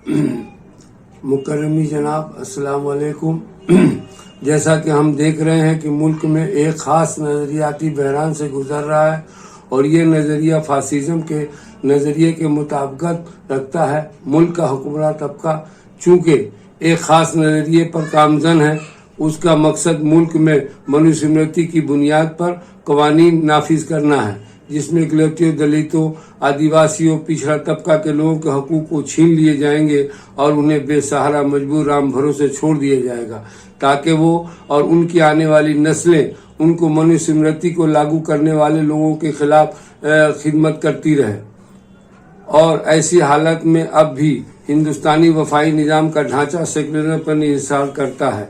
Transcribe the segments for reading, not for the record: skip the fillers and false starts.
मुकर्रमी जनाब, अस्सलाम वालेकुम। जैसा कि हम देख रहे हैं कि मुल्क में एक ख़ास नज़रियाती बहरान से गुजर रहा है और ये नज़रिया फासिज्म के नज़रिए के मुताबिकत रखता है। मुल्क का हुक्मरान तबका चूँकि एक ख़ास नज़रिए पर कामज़न है, उसका मकसद मुल्क में मनुस्मृति की बुनियाद पर कवानीन नाफिज करना है, जिसमें गलतियों, दलितों, आदिवासियों, पिछड़ा तबका के लोगों के हकूक को छीन लिए जाएंगे और उन्हें बेसहारा मजबूर राम भरोसे छोड़ दिया जाएगा, ताकि वो और उनकी आने वाली नस्लें उनको मनुस्मृति को लागू करने वाले लोगों के खिलाफ खिदमत करती रहे। और ऐसी हालत में अब भी हिंदुस्तानी वफाई निज़ाम का ढांचा सेकुलरिज्म पर इंहिसार करता है।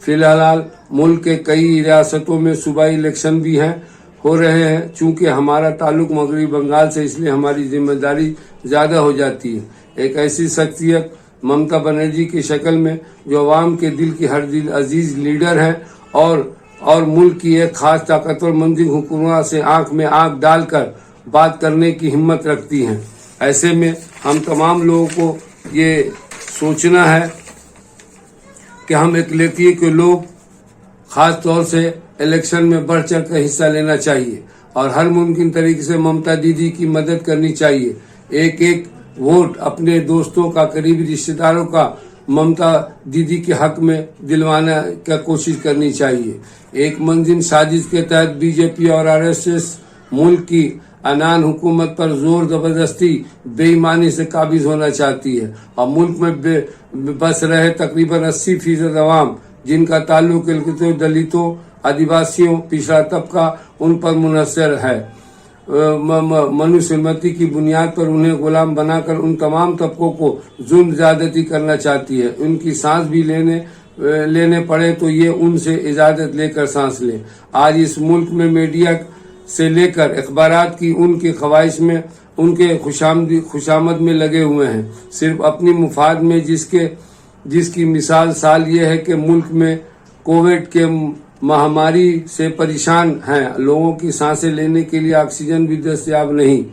फिलहाल मुल्क के कई रियासतों में सूबाई इलेक्शन भी हो रहे हैं। चूंकि हमारा ताल्लुक मगरबी बंगाल से, इसलिए हमारी जिम्मेदारी ज़्यादा हो जाती है। एक ऐसी शख्सियत ममता बनर्जी की शक्ल में जो अवाम के दिल की हर दिल अजीज लीडर है और मुल्क की एक खास ताकतवर मंजिल हुकूमत से आंख में आंख डालकर बात करने की हिम्मत रखती हैं। ऐसे में हम तमाम लोगों को ये सोचना है कि हम इकलियती के लोग खास तौर से इलेक्शन में बढ़ चढ़ कर हिस्सा लेना चाहिए और हर मुमकिन तरीके से ममता दीदी की मदद करनी चाहिए। एक एक वोट अपने दोस्तों का, करीबी रिश्तेदारों का ममता दीदी के हक में दिलवाने का कोशिश करनी चाहिए। एक मंजिल साजिश के तहत बीजेपी और आरएसएस मुल्क की अनान हुकूमत पर जोर जबरदस्ती बेईमानी से काबिज होना चाहती है और मुल्क में बस रहे तकरीबन 80% अवाम, जिनका ताल्लुक दलितों, आदिवासियों, पिछड़ा तबका उन पर मुनहसर है, मनुस्मृति की बुनियाद पर उन्हें गुलाम बनाकर उन तमाम तबकों को जुल्म ज्यादती करना चाहती है। उनकी सांस भी लेने पड़े तो ये उनसे इजाजत लेकर सांस ले। आज इस मुल्क में मीडिया से लेकर अखबारात की उनकी ख्वाहिश में, उनके खुशामद में लगे हुए हैं, सिर्फ अपनी मुफाद में, जिसकी मिसाल साल ये है कि मुल्क में कोविड के महामारी से परेशान हैं, लोगों की सांसें लेने के लिए ऑक्सीजन भी दस्तयाब नहीं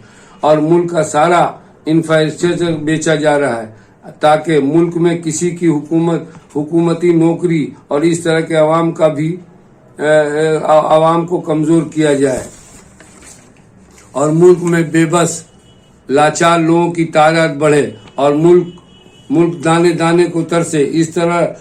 और मुल्क का सारा इंफ्रास्ट्रक्चर बेचा जा रहा है ताकि मुल्क में किसी की हुकूमती नौकरी और इस तरह के आवाम को कमजोर किया जाए और मुल्क में बेबस लाचार लोगों की तादाद बढ़े और मुल्क दाने दाने को तरसे। इस तरह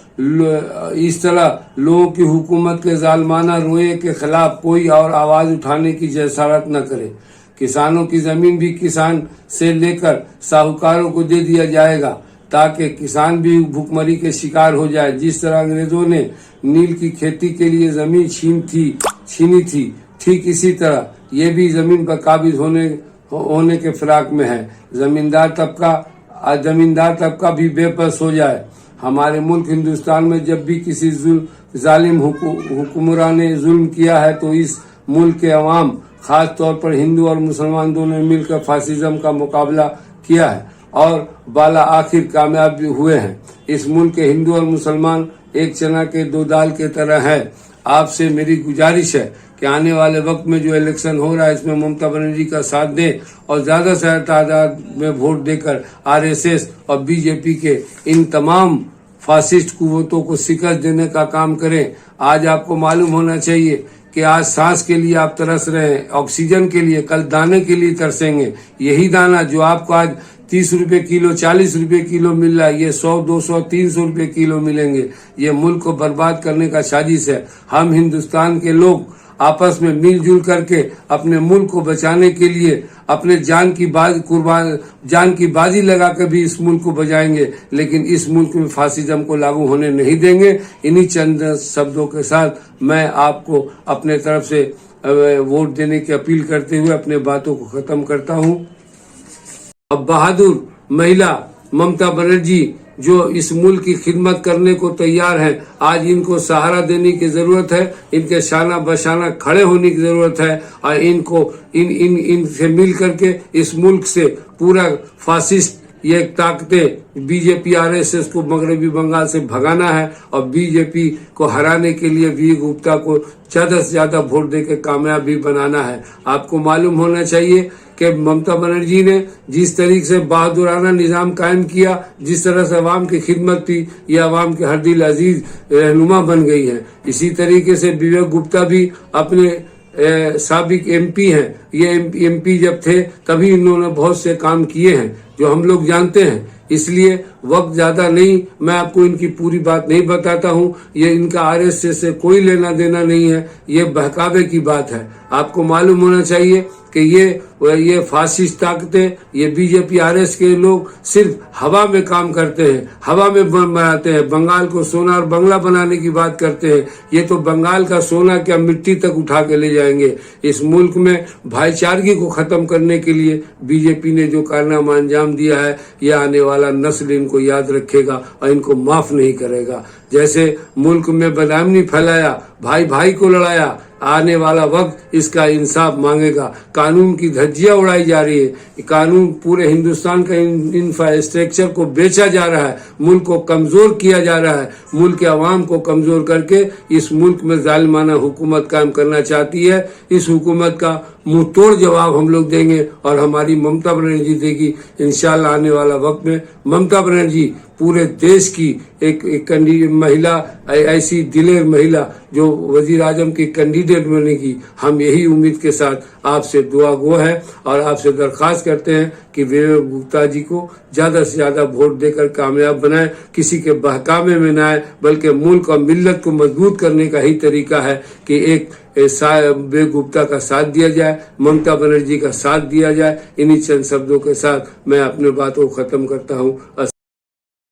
लोगों की हुकूमत के जालमाना रोये के खिलाफ कोई और आवाज उठाने की जसारत न करे। किसानों की जमीन भी किसान से लेकर साहूकारों को दे दिया जाएगा ताकि किसान भी भूखमरी के शिकार हो जाए। जिस तरह अंग्रेजों ने नील की खेती के लिए जमीन छीनी थी, ठीक इसी तरह ये भी जमीन पर काबिज होने के फिराक में है। जमींदार तबका भी बेबस हो जाए। हमारे मुल्क हिंदुस्तान में जब भी किसी जालिम हुक्मरान ने जुल्म किया है तो इस मुल्क के अवाम, खास तौर पर हिंदू और मुसलमान दोनों ने मिलकर फासिज्म का मुकाबला किया है और बाला आखिर कामयाब भी हुए हैं। इस मुल्क के हिंदू और मुसलमान एक चना के दो दाल के तरह है। आपसे मेरी गुजारिश है कि आने वाले वक्त में जो इलेक्शन हो रहा है इसमें ममता बनर्जी का साथ दें और ज्यादा से ज्यादा तादाद में वोट देकर आरएसएस और बीजेपी के इन तमाम फासिस्ट कुव्वतों को शिकस्त देने का काम करें। आज आपको मालूम होना चाहिए कि आज सांस के लिए आप तरस रहे हैं, ऑक्सीजन के लिए, कल दाने के लिए तरसेंगे। यही दाना जो आपको आज 30 रुपए किलो, 40 रुपए किलो मिल रहा है, ये 100, 200, 300 रुपए किलो मिलेंगे। ये मुल्क को बर्बाद करने का साजिश है। हम हिंदुस्तान के लोग आपस में मिलजुल करके अपने मुल्क को बचाने के लिए अपने जान की बाजी लगा कर भी इस मुल्क को बचाएंगे, लेकिन इस मुल्क में फासिज्म को लागू होने नहीं देंगे। इन्हीं चंद शब्दों के साथ मैं आपको अपने तरफ से वोट देने की अपील करते हुए अपने बातों को खत्म करता हूँ। अब बहादुर महिला ममता बनर्जी जो इस मुल्क की खिदमत करने को तैयार हैं, आज इनको सहारा देने की जरूरत है, इनके शाना बशाना खड़े होने की जरूरत है और इनसे मिल करके इस मुल्क से पूरा फासिस्ट ये ताकतें बीजेपी आरएसएस को मगरबी बंगाल से भगाना है और बीजेपी को हराने के लिए वी गुप्ता को ज्यादा से ज्यादा वोट देकर कामयाब भी बनाना है। आपको मालूम होना चाहिए کہ ممتا بنرجی نے جس طریقے سے بہادرانہ نظام قائم کیا، جس طرح سے عوام کی خدمت تھی، یہ عوام کے ہر دل عزیز رہنما بن گئی ہے۔ اسی طریقے سے وویک گپتا بھی اپنے سابق ایم پی ہیں، یہ ایم پی جب تھے تبھی انہوں نے بہت سے کام کیے ہیں جو ہم لوگ جانتے ہیں۔ اس لیے وقت زیادہ نہیں، میں آپ کو ان کی پوری بات نہیں بتاتا ہوں، یہ ان کا آر ایس ایس سے کوئی لینا دینا نہیں ہے، یہ بہکاوے کی بات ہے۔ آپ کو معلوم ہونا چاہیے کہ یہ فاسسٹ طاقتیں، یہ B J P R S کے لوگ صرف ہوا میں کام کرتے ہیں، ہوا میں بناتے ہیں، بنگال کو سونا اور بنگلہ بنانے کی بات کرتے ہیں۔ یہ تو بنگال کا سونا کیا مٹی تک اٹھا کے لے جائیں گے۔ اس ملک میں بھائی چارگی کو ختم کرنے کے لیے بی جے پی نے جو کارنامہ انجام دیا ہے، یہ آنے والا نسل ان کو یاد رکھے گا اور ان کو معاف نہیں کرے گا۔ جیسے ملک میں بدامنی پھیلایا، بھائی بھائی کو لڑایا، آنے والا وقت اس کا انصاف مانگے گا۔ قانون کی دھجیاں اڑائی جا رہی ہے، قانون پورے ہندوستان کا انفراسٹرکچر کو بیچا جا رہا ہے، ملک کو کمزور کیا جا رہا ہے، ملک کے عوام کو کمزور کر کے اس ملک میں ظالمانہ حکومت قائم کرنا چاہتی ہے۔ اس حکومت کا منہ توڑ جواب ہم لوگ دیں گے اور ہماری ممتا بنرجی دے گی۔ انشاءاللہ آنے والا وقت میں ممتا بنرجی پورے دیش کی ایک مہیلا، ایسی دلیر مہیلا جو وزیر اعظم کی کینڈیڈیٹ بنے گی۔ ہم یہی امید کے ساتھ آپ سے دعا گو ہے اور آپ سے درخواست کرتے ہیں کہ وویک گپتا جی کو زیادہ سے زیادہ ووٹ دے کر کامیاب بنائیں، کسی کے بہکاوے میں نہ آئے، بلکہ ملک اور ملت کو مضبوط کرنے کا ہی طریقہ ہے کہ ایک وویک گپتا کا ساتھ دیا جائے، ممتا بنرجی کا ساتھ دیا جائے۔ انہی چند شبدوں کے ساتھ میں اپنے باتوں کو ختم کرتا ہوں۔